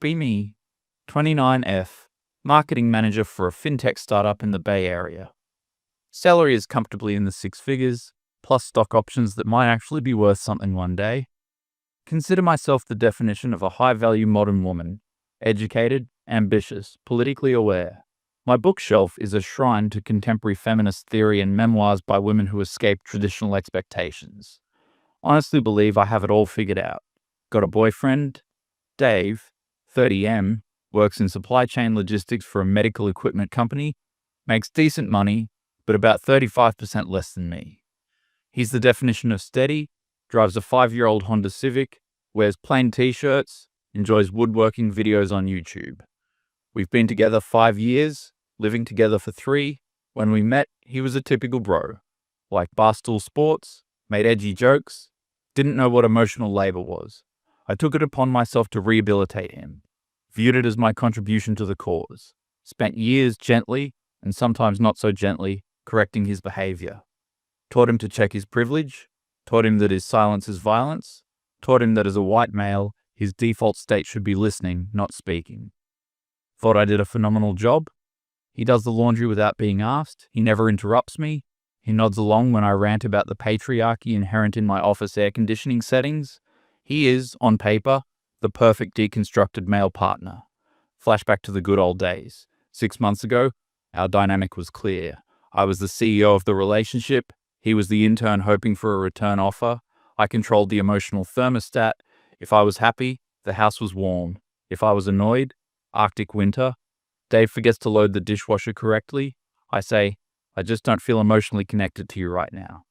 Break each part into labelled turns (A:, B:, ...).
A: Be me, 29F, marketing manager for a fintech startup in the Bay Area. Salary is comfortably in the six figures, plus stock options that might actually be worth something one day. Consider myself the definition of a high-value modern woman, educated, ambitious, politically aware. My bookshelf is a shrine to contemporary feminist theory and memoirs by women who escaped traditional expectations. Honestly believe I have it all figured out. Got a boyfriend, Dave, 30M, works in supply chain logistics for a medical equipment company, makes decent money, but about 35% less than me. He's the definition of steady, drives a 5-year-old Honda Civic, wears plain t-shirts, enjoys woodworking videos on YouTube. We've been together 5 years, living together for 3. When we met, he was a typical bro. Liked barstool sports, made edgy jokes, didn't know what emotional labor was. I took it upon myself to rehabilitate him, viewed it as my contribution to the cause, spent years gently, and sometimes not so gently, correcting his behavior. Taught him to check his privilege, taught him that his silence is violence, taught him that as a white male, his default state should be listening, not speaking. Thought I did a phenomenal job. He does the laundry without being asked, he never interrupts me, he nods along when I rant about the patriarchy inherent in my office air conditioning settings. He is, on paper, the perfect deconstructed male partner. Flashback to the good old days. 6 months ago, our dynamic was clear. I was the CEO of the relationship. He was the intern hoping for a return offer. I controlled the emotional thermostat. If I was happy, the house was warm. If I was annoyed, Arctic winter. Dave forgets to load the dishwasher correctly. I say, I just don't feel emotionally connected to you right now.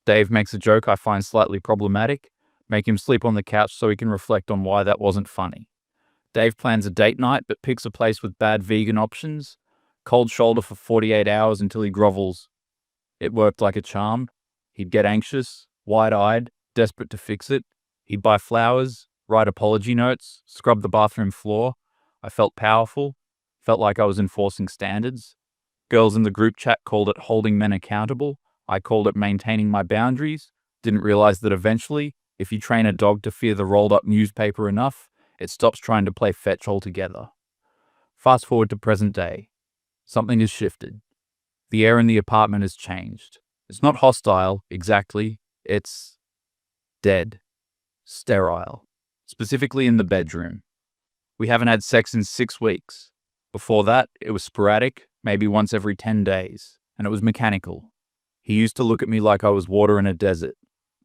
A: Dave makes a joke I find slightly problematic. Make him sleep on the couch so he can reflect on why that wasn't funny. Dave plans a date night but picks a place with bad vegan options. Cold shoulder for 48 hours until he grovels. It worked like a charm. He'd get anxious, wide-eyed, desperate to fix it. He'd buy flowers, write apology notes, scrub the bathroom floor. I felt powerful, felt like I was enforcing standards. Girls in the group chat called it holding men accountable. I called it maintaining my boundaries. Didn't realize that eventually, if you train a dog to fear the rolled-up newspaper enough, it stops trying to play fetch altogether. Fast forward to present day. Something has shifted. The air in the apartment has changed. It's not hostile, exactly. It's dead. Sterile. Specifically in the bedroom. We haven't had sex in 6 weeks. Before that, it was sporadic, maybe once every 10 days, and it was mechanical. He used to look at me like I was water in a desert.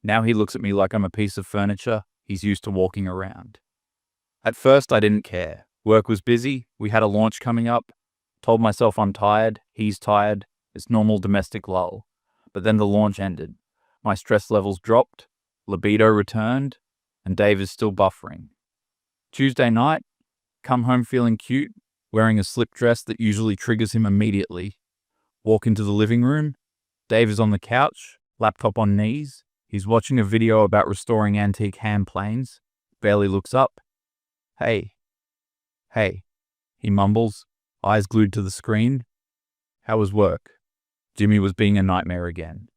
A: Now he looks at me like I'm a piece of furniture he's used to walking around. At first, I didn't care. Work was busy, we had a launch coming up. Told myself I'm tired, he's tired, it's normal domestic lull. But then the launch ended. My stress levels dropped, libido returned, and Dave is still buffering. Tuesday night, come home feeling cute, wearing a slip dress that usually triggers him immediately. Walk into the living room. Dave is on the couch, laptop on knees. He's watching a video about restoring antique hand planes. Barely looks up. Hey, he mumbles, eyes glued to the screen. How was work? Jimmy was being a nightmare again.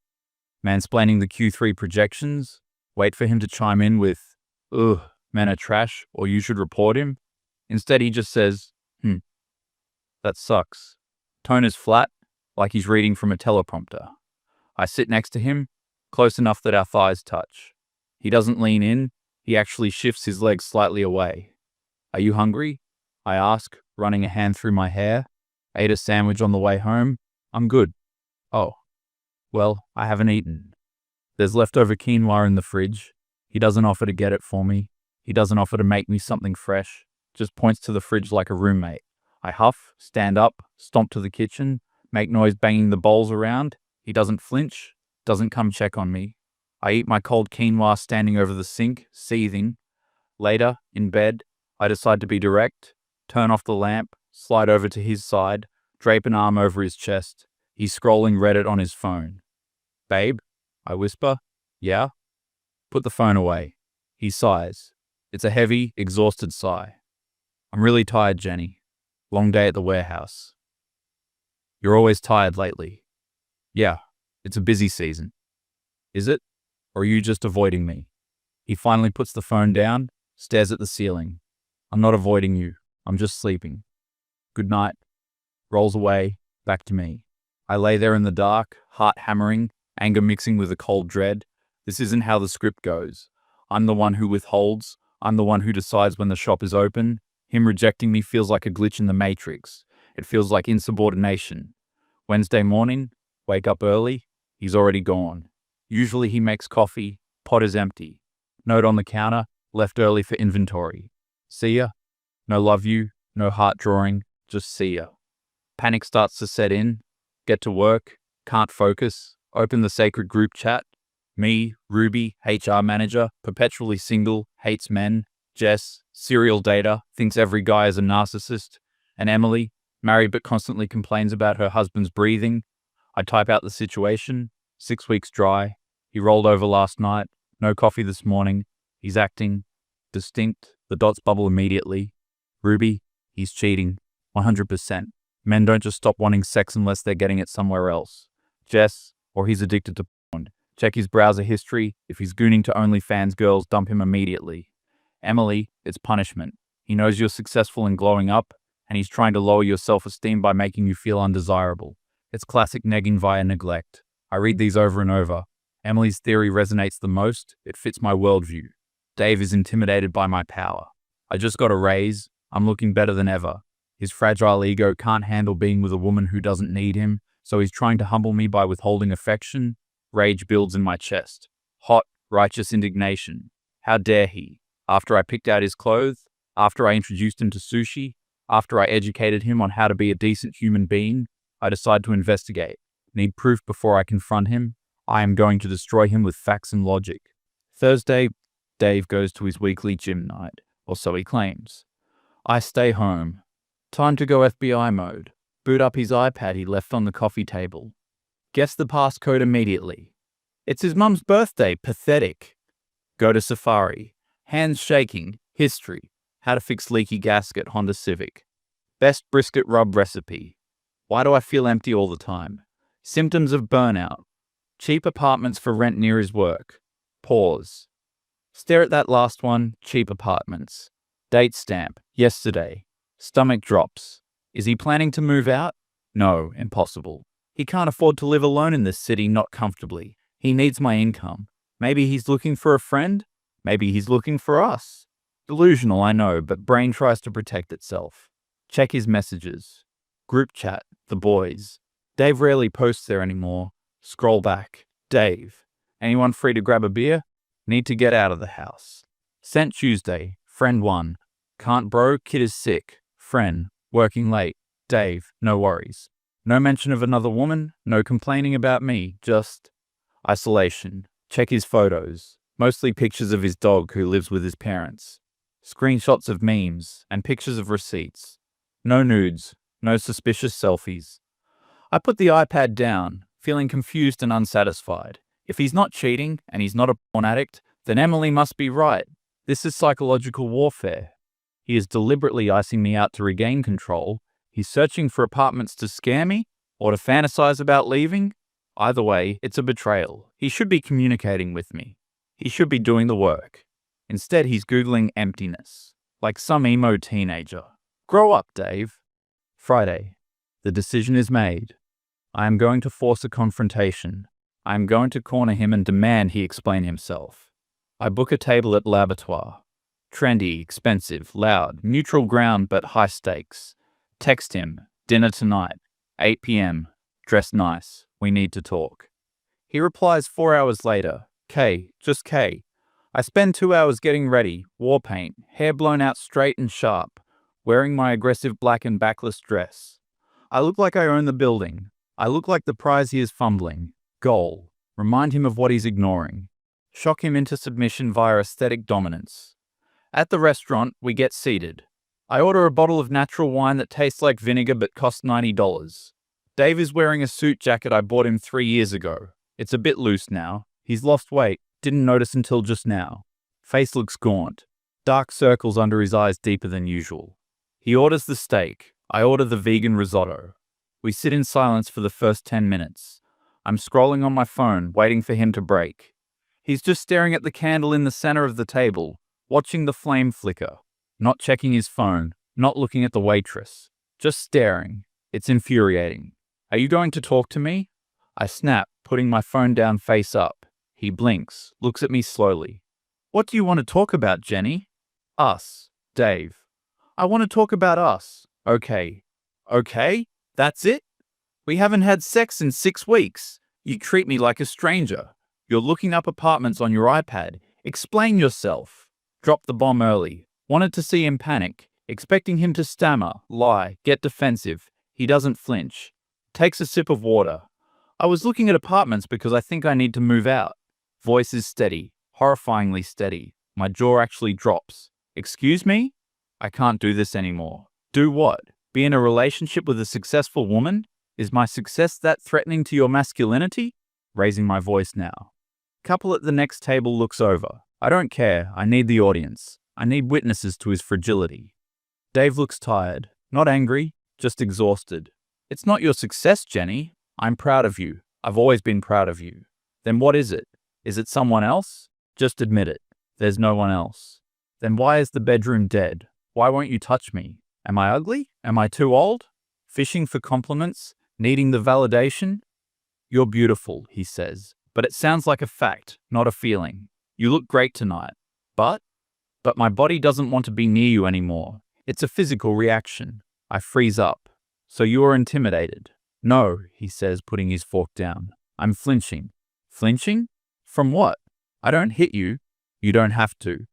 A: Mansplaining the Q3 projections. Wait for him to chime in with, ugh, men are trash, or you should report him. Instead, he just says, that sucks. Tone is flat, like he's reading from a teleprompter. I sit next to him, close enough that our thighs touch. He doesn't lean in, he actually shifts his legs slightly away. Are you hungry? I ask, running a hand through my hair. Ate a sandwich on the way home. I'm good. Oh. Well, I haven't eaten. There's leftover quinoa in the fridge. He doesn't offer to get it for me. He doesn't offer to make me something fresh. Just points to the fridge like a roommate. I huff, stand up, stomp to the kitchen, make noise banging the bowls around. He doesn't flinch, doesn't come check on me. I eat my cold quinoa standing over the sink, seething. Later, in bed, I decide to be direct, turn off the lamp, slide over to his side, drape an arm over his chest. He's scrolling Reddit on his phone. Babe? I whisper. Yeah? Put the phone away. He sighs. It's a heavy, exhausted sigh. I'm really tired, Jenny. Long day at the warehouse. You're always tired lately. Yeah, it's a busy season. Is it? Or are you just avoiding me? He finally puts the phone down, stares at the ceiling. I'm not avoiding you. I'm just sleeping. Good night. Rolls away, back to me. I lay there in the dark, heart hammering, anger mixing with a cold dread. This isn't how the script goes. I'm the one who withholds. I'm the one who decides when the shop is open. Him rejecting me feels like a glitch in the matrix. It feels like insubordination. Wednesday morning, wake up early. He's already gone. Usually he makes coffee. Pot is empty. Note on the counter, left early for inventory. See ya. No love you, no heart drawing, just see ya. Panic starts to set in. Get to work. Can't focus. Open the sacred group chat. Me, Ruby, HR manager, perpetually single, hates men. Jess, serial dater, thinks every guy is a narcissist. And Emily, married but constantly complains about her husband's breathing. I type out the situation. 6 weeks dry. He rolled over last night. No coffee this morning. He's acting. Distinct. The dots bubble immediately. Ruby, he's cheating. 100%. Men don't just stop wanting sex unless they're getting it somewhere else. Jess, or he's addicted to porn. Check his browser history. If he's gooning to OnlyFans girls, dump him immediately. Emily, it's punishment. He knows you're successful and glowing up, and he's trying to lower your self-esteem by making you feel undesirable. It's classic negging via neglect. I read these over and over. Emily's theory resonates the most. It fits my worldview. Dave is intimidated by my power. I just got a raise. I'm looking better than ever. His fragile ego can't handle being with a woman who doesn't need him, so he's trying to humble me by withholding affection. Rage builds in my chest. Hot, righteous indignation. How dare he? After I picked out his clothes, after I introduced him to sushi, after I educated him on how to be a decent human being, I decide to investigate. Need proof before I confront him. I am going to destroy him with facts and logic. Thursday, Dave goes to his weekly gym night, or so he claims. I stay home. Time to go FBI mode. Boot up his iPad he left on the coffee table. Guess the passcode immediately. It's his mum's birthday, pathetic. Go to Safari. Hands shaking. History. How to fix leaky gasket, Honda Civic. Best brisket rub recipe. Why do I feel empty all the time? Symptoms of burnout. Cheap apartments for rent near his work. Pause. Stare at that last one, cheap apartments. Date stamp, yesterday. Stomach drops. Is he planning to move out? No, impossible. He can't afford to live alone in this city, not comfortably. He needs my income. Maybe he's looking for a friend? Maybe he's looking for us. Delusional, I know, but brain tries to protect itself. Check his messages. Group chat, the boys. Dave rarely posts there anymore. Scroll back. Dave. Anyone free to grab a beer? Need to get out of the house. Sent Tuesday. Friend 1. Can't bro, kid is sick. Friend. Working late. Dave. No worries. No mention of another woman. No complaining about me. Just isolation. Check his photos. Mostly pictures of his dog who lives with his parents. Screenshots of memes and pictures of receipts. No nudes. No suspicious selfies. I put the iPad down, feeling confused and unsatisfied. If he's not cheating and he's not a porn addict, then Emily must be right. This is psychological warfare. He is deliberately icing me out to regain control. He's searching for apartments to scare me or to fantasize about leaving. Either way, it's a betrayal. He should be communicating with me. He should be doing the work. Instead, he's Googling emptiness, like some emo teenager. Grow up, Dave. Friday. The decision is made. I am going to force a confrontation. I am going to corner him and demand he explain himself. I book a table at L'Abattoir. Trendy, expensive, loud, neutral ground but high stakes. Text him, dinner tonight, 8 p.m, dress nice, we need to talk. He replies 4 hours later, K, just K. I spend 2 hours getting ready, war paint, hair blown out straight and sharp, wearing my aggressive black and backless dress. I look like I own the building. I look like the prize he is fumbling. Goal. Remind him of what he's ignoring. Shock him into submission via aesthetic dominance. At the restaurant, we get seated. I order a bottle of natural wine that tastes like vinegar but costs $90. Dave is wearing a suit jacket I bought him 3 years ago. It's a bit loose now. He's lost weight. Didn't notice until just now. Face looks gaunt. Dark circles under his eyes deeper than usual. He orders the steak. I order the vegan risotto. We sit in silence for the first 10 minutes. I'm scrolling on my phone, waiting for him to break. He's just staring at the candle in the center of the table, watching the flame flicker. Not checking his phone, not looking at the waitress. Just staring. It's infuriating. Are you going to talk to me? I snap, putting my phone down face up. He blinks, looks at me slowly. What do you want to talk about, Jenny? Us, Dave. I want to talk about us. Okay. Okay? That's it? We haven't had sex in 6 weeks. You treat me like a stranger. You're looking up apartments on your iPad. Explain yourself. Dropped the bomb early. Wanted to see him panic. Expecting him to stammer, lie, get defensive. He doesn't flinch. Takes a sip of water. I was looking at apartments because I think I need to move out. Voice is steady, horrifyingly steady. My jaw actually drops. Excuse me? I can't do this anymore. Do what? Be in a relationship with a successful woman? Is my success that threatening to your masculinity? Raising my voice now. Couple at the next table looks over. I don't care. I need the audience. I need witnesses to his fragility. Dave looks tired. Not angry, just exhausted. It's not your success, Jenny. I'm proud of you. I've always been proud of you. Then what is it? Is it someone else? Just admit it. There's no one else. Then why is the bedroom dead? Why won't you touch me? Am I ugly? Am I too old? Fishing for compliments? Needing the validation? You're beautiful, he says. But it sounds like a fact, not a feeling. You look great tonight. But my body doesn't want to be near you anymore. It's a physical reaction. I freeze up. So you are intimidated? No, he says, putting his fork down. I'm flinching. Flinching? From what? I don't hit you. You don't have to.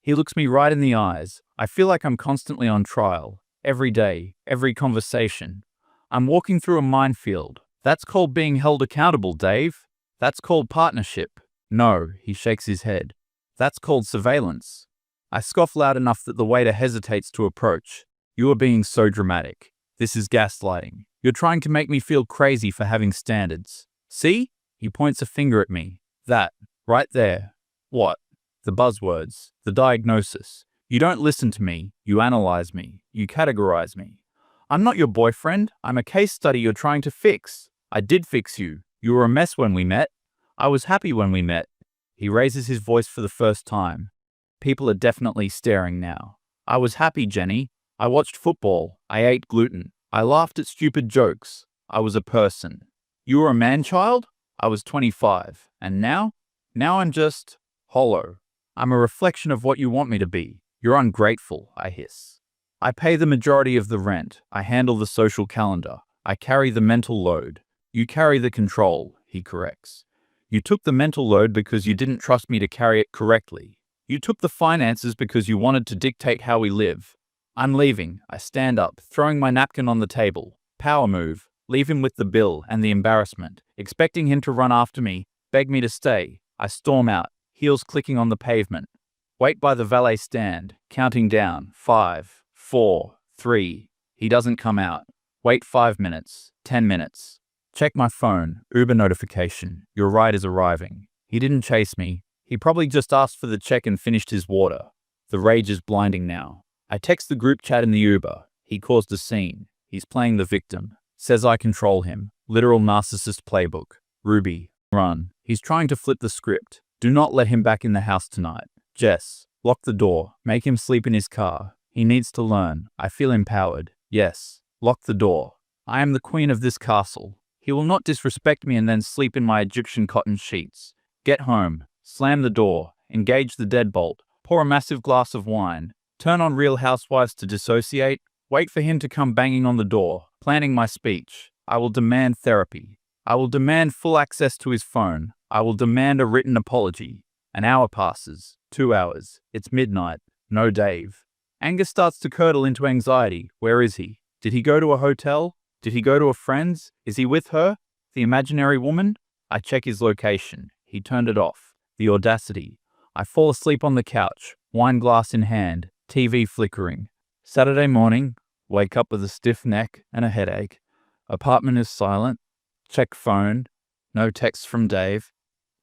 A: He looks me right in the eyes. I feel like I'm constantly on trial. Every day, every conversation. I'm walking through a minefield. That's called being held accountable, Dave. That's called partnership. No, he shakes his head. That's called surveillance. I scoff loud enough that the waiter hesitates to approach. You are being so dramatic. This is gaslighting. You're trying to make me feel crazy for having standards. See? He points a finger at me. That. Right there. What? The buzzwords. The diagnosis. You don't listen to me. You analyze me. You categorize me. I'm not your boyfriend. I'm a case study you're trying to fix. I did fix you. You were a mess when we met. I was happy when we met. He raises his voice for the first time. People are definitely staring now. I was happy, Jenny. I watched football. I ate gluten. I laughed at stupid jokes. I was a person. You were a man-child? I was 25. And now? Now I'm just hollow. I'm a reflection of what you want me to be. You're ungrateful, I hiss. I pay the majority of the rent. I handle the social calendar. I carry the mental load. You carry the control, he corrects. You took the mental load because you didn't trust me to carry it correctly. You took the finances because you wanted to dictate how we live. I'm leaving. I stand up, throwing my napkin on the table. Power move. Leave him with the bill and the embarrassment, expecting him to run after me, beg me to stay. I storm out, heels clicking on the pavement. Wait by the valet stand, counting down. 5, 4, 3. He doesn't come out. Wait 5 minutes, 10 minutes. Check my phone. Uber notification. Your ride is arriving. He didn't chase me. He probably just asked for the check and finished his water. The rage is blinding now. I text the group chat in the Uber. He caused a scene. He's playing the victim. Says I control him. Literal narcissist playbook. Ruby, run. He's trying to flip the script. Do not let him back in the house tonight. Jess, lock the door. Make him sleep in his car. He needs to learn. I feel empowered. Yes. Lock the door. I am the queen of this castle. He will not disrespect me and then sleep in my Egyptian cotton sheets. Get home. Slam the door. Engage the deadbolt. Pour a massive glass of wine. Turn on Real Housewives to dissociate. Wait for him to come banging on the door. Planning my speech. I will demand therapy. I will demand full access to his phone. I will demand a written apology. An hour passes. 2 hours. It's midnight. No Dave. Anger starts to curdle into anxiety. Where is he? Did he go to a hotel? Did he go to a friend's? Is he with her? The imaginary woman? I check his location. He turned it off. The audacity. I fall asleep on the couch, wine glass in hand, TV flickering. Saturday morning, wake up with a stiff neck and a headache. Apartment is silent. Check phone. No text from Dave.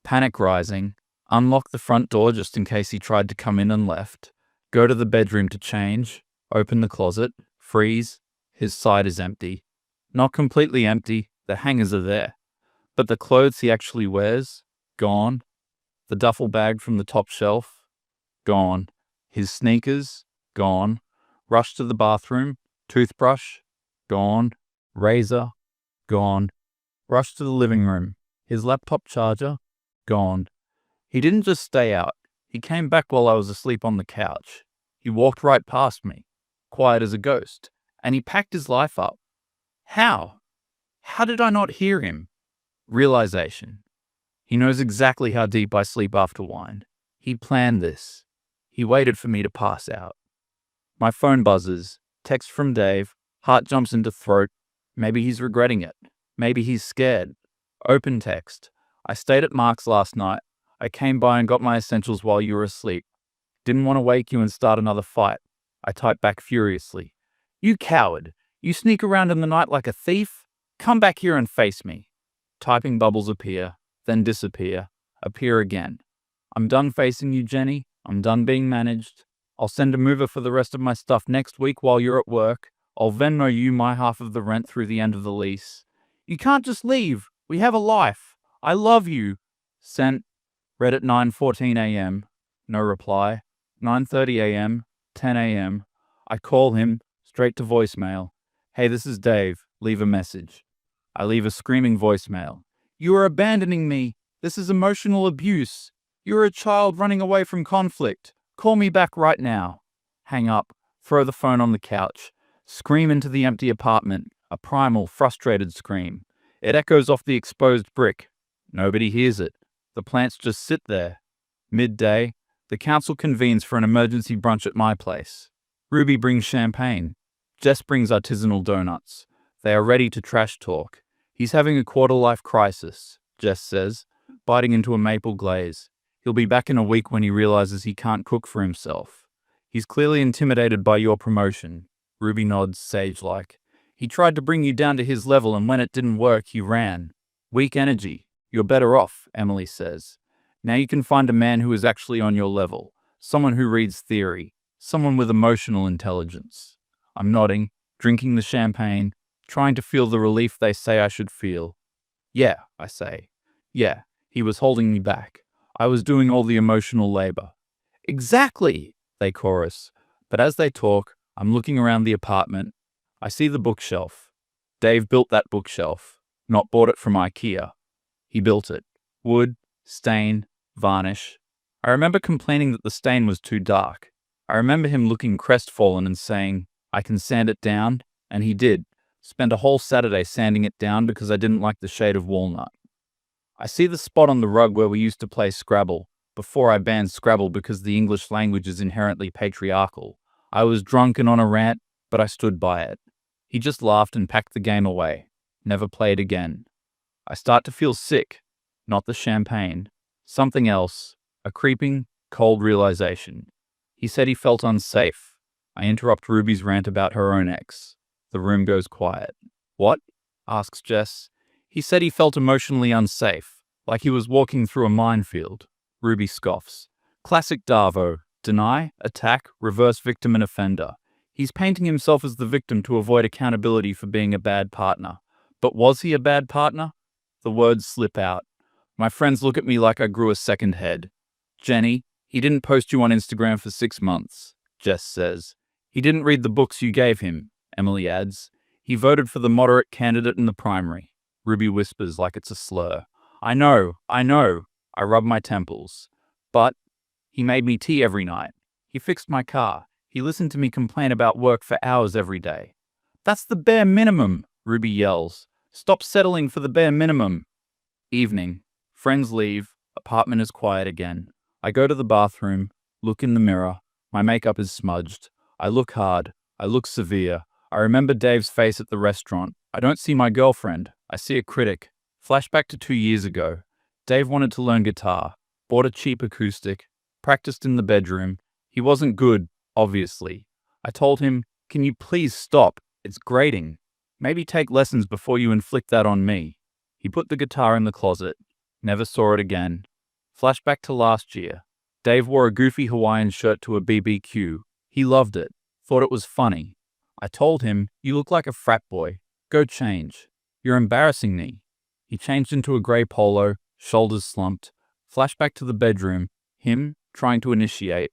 A: Panic rising. Unlock the front door just in case he tried to come in and left. Go to the bedroom to change. Open the closet. Freeze. His side is empty. Not completely empty. The hangers are there. But the clothes he actually wears? Gone. The duffel bag from the top shelf? Gone. His sneakers? gone. Rush to the bathroom, toothbrush, gone. Razor, gone. Rush to the living room, his laptop charger, gone. He didn't just stay out. He came back while I was asleep on the couch. He walked right past me, quiet as a ghost, and he packed his life up. How? How did I not hear him? Realization. He knows exactly how deep I sleep after wine. He planned this. He waited for me to pass out. My phone buzzes. Text from Dave. Heart jumps into throat. Maybe he's regretting it. Maybe he's scared. Open text. I stayed at Mark's last night. I came by and got my essentials while you were asleep. Didn't want to wake you and start another fight. I typed back furiously. You coward. You sneak around in the night like a thief? Come back here and face me. Typing bubbles appear, then disappear, appear again. I'm done facing you, Jenny. I'm done being managed. I'll send a mover for the rest of my stuff next week while you're at work. I'll Venmo you my half of the rent through the end of the lease. You can't just leave. We have a life. I love you. Sent. Read at 9:14 a.m. No reply. 9:30 a.m. 10 a.m. I call him, straight to voicemail. Hey, this is Dave. Leave a message. I leave a screaming voicemail. You are abandoning me. This is emotional abuse. You're a child running away from conflict. Call me back right now. Hang up. Throw the phone on the couch. Scream into the empty apartment. A primal, frustrated scream. It echoes off the exposed brick. Nobody hears it. The plants just sit there. Midday, the council convenes for an emergency brunch at my place. Ruby brings champagne. Jess brings artisanal donuts. They are ready to trash talk. He's having a quarter-life crisis, Jess says, biting into a maple glaze. He'll be back in a week when he realizes he can't cook for himself. He's clearly intimidated by your promotion. Ruby nods, sage-like. He tried to bring you down to his level, and when it didn't work, he ran. Weak energy. You're better off, Emily says. Now you can find a man who is actually on your level. Someone who reads theory. Someone with emotional intelligence. I'm nodding, drinking the champagne, trying to feel the relief they say I should feel. Yeah, I say. Yeah, he was holding me back. I was doing all the emotional labor. Exactly, they chorus. But as they talk, I'm looking around the apartment. I see the bookshelf. Dave built that bookshelf, not bought it from IKEA. He built it. Wood, stain, varnish. I remember complaining that the stain was too dark. I remember him looking crestfallen and saying, I can sand it down, and he did. Spent a whole Saturday sanding it down because I didn't like the shade of walnut. I see the spot on the rug where we used to play Scrabble, before I banned Scrabble because the English language is inherently patriarchal. I was drunk and on a rant, but I stood by it. He just laughed and packed the game away. Never played again. I start to feel sick. Not the champagne. Something else. A creeping, cold realization. He said he felt unsafe. I interrupt Ruby's rant about her own ex. The room goes quiet. What? Asks Jess. He said he felt emotionally unsafe, like he was walking through a minefield. Ruby scoffs. Classic Darvo. Deny, attack, reverse victim and offender. He's painting himself as the victim to avoid accountability for being a bad partner. But was he a bad partner? The words slip out. My friends look at me like I grew a second head. Jenny, he didn't post you on Instagram for 6 months, Jess says. He didn't read the books you gave him, Emily adds. He voted for the moderate candidate in the primary. Ruby whispers like it's a slur. I know. I rub my temples. But he made me tea every night. He fixed my car. He listened to me complain about work for hours every day. That's the bare minimum, Ruby yells. Stop settling for the bare minimum. Evening. Friends leave. Apartment is quiet again. I go to the bathroom, look in the mirror. My makeup is smudged. I look hard. I look severe. I remember Dave's face at the restaurant. I don't see my girlfriend. I see a critic. Flashback to 2 years ago. Dave wanted to learn guitar. Bought a cheap acoustic. Practiced in the bedroom. He wasn't good, obviously. I told him, can you please stop? It's grating. Maybe take lessons before you inflict that on me. He put the guitar in the closet. Never saw it again. Flashback to last year. Dave wore a goofy Hawaiian shirt to a BBQ. He loved it. Thought it was funny. I told him, you look like a frat boy. Go change. You're embarrassing me. He changed into a grey polo, shoulders slumped. Flashback to the bedroom. Him trying to initiate.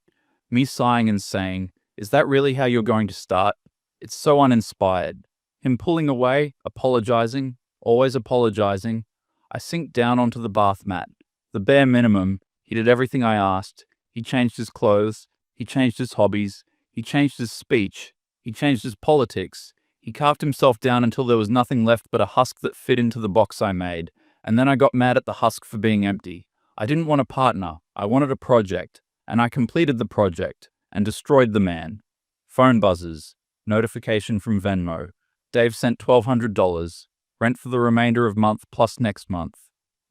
A: Me sighing and saying, Is that really how you're going to start? It's so uninspired. Him pulling away, apologizing, always apologizing. I sink down onto the bath mat. The bare minimum. He did everything I asked. He changed his clothes. He changed his hobbies. He changed his speech. He changed his politics. He carved himself down until there was nothing left but a husk that fit into the box I made. And then I got mad at the husk for being empty. I didn't want a partner. I wanted a project. And I completed the project and destroyed the man. Phone buzzes. Notification from Venmo. Dave sent $1,200. Rent for the remainder of month plus next month.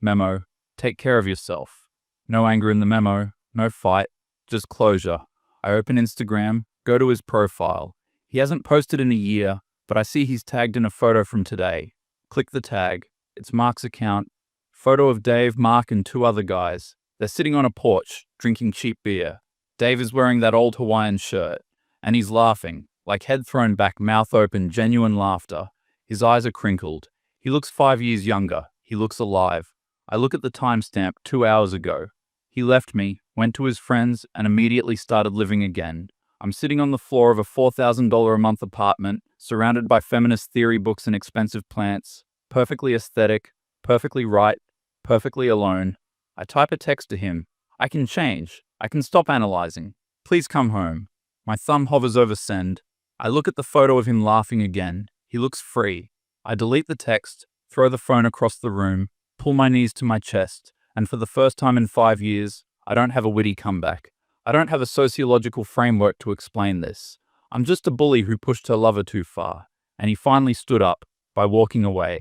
A: Memo. Take care of yourself. No anger in the memo. No fight. Just closure. I open Instagram. Go to his profile. He hasn't posted in a year, but I see he's tagged in a photo from today. Click the tag. It's Mark's account. Photo of Dave, Mark, and two other guys. They're sitting on a porch, drinking cheap beer. Dave is wearing that old Hawaiian shirt, and he's laughing, like head thrown back, mouth open, genuine laughter. His eyes are crinkled. He looks 5 years younger. He looks alive. I look at the timestamp 2 hours ago. He left me, went to his friends, and immediately started living again. I'm sitting on the floor of a $4,000 a month apartment, surrounded by feminist theory books and expensive plants. Perfectly aesthetic, perfectly right, perfectly alone. I type a text to him. I can change. I can stop analyzing. Please come home. My thumb hovers over send. I look at the photo of him laughing again. He looks free. I delete the text, throw the phone across the room, pull my knees to my chest, and for the first time in 5 years, I don't have a witty comeback. I don't have a sociological framework to explain this. I'm just a bully who pushed her lover too far, and he finally stood up by walking away.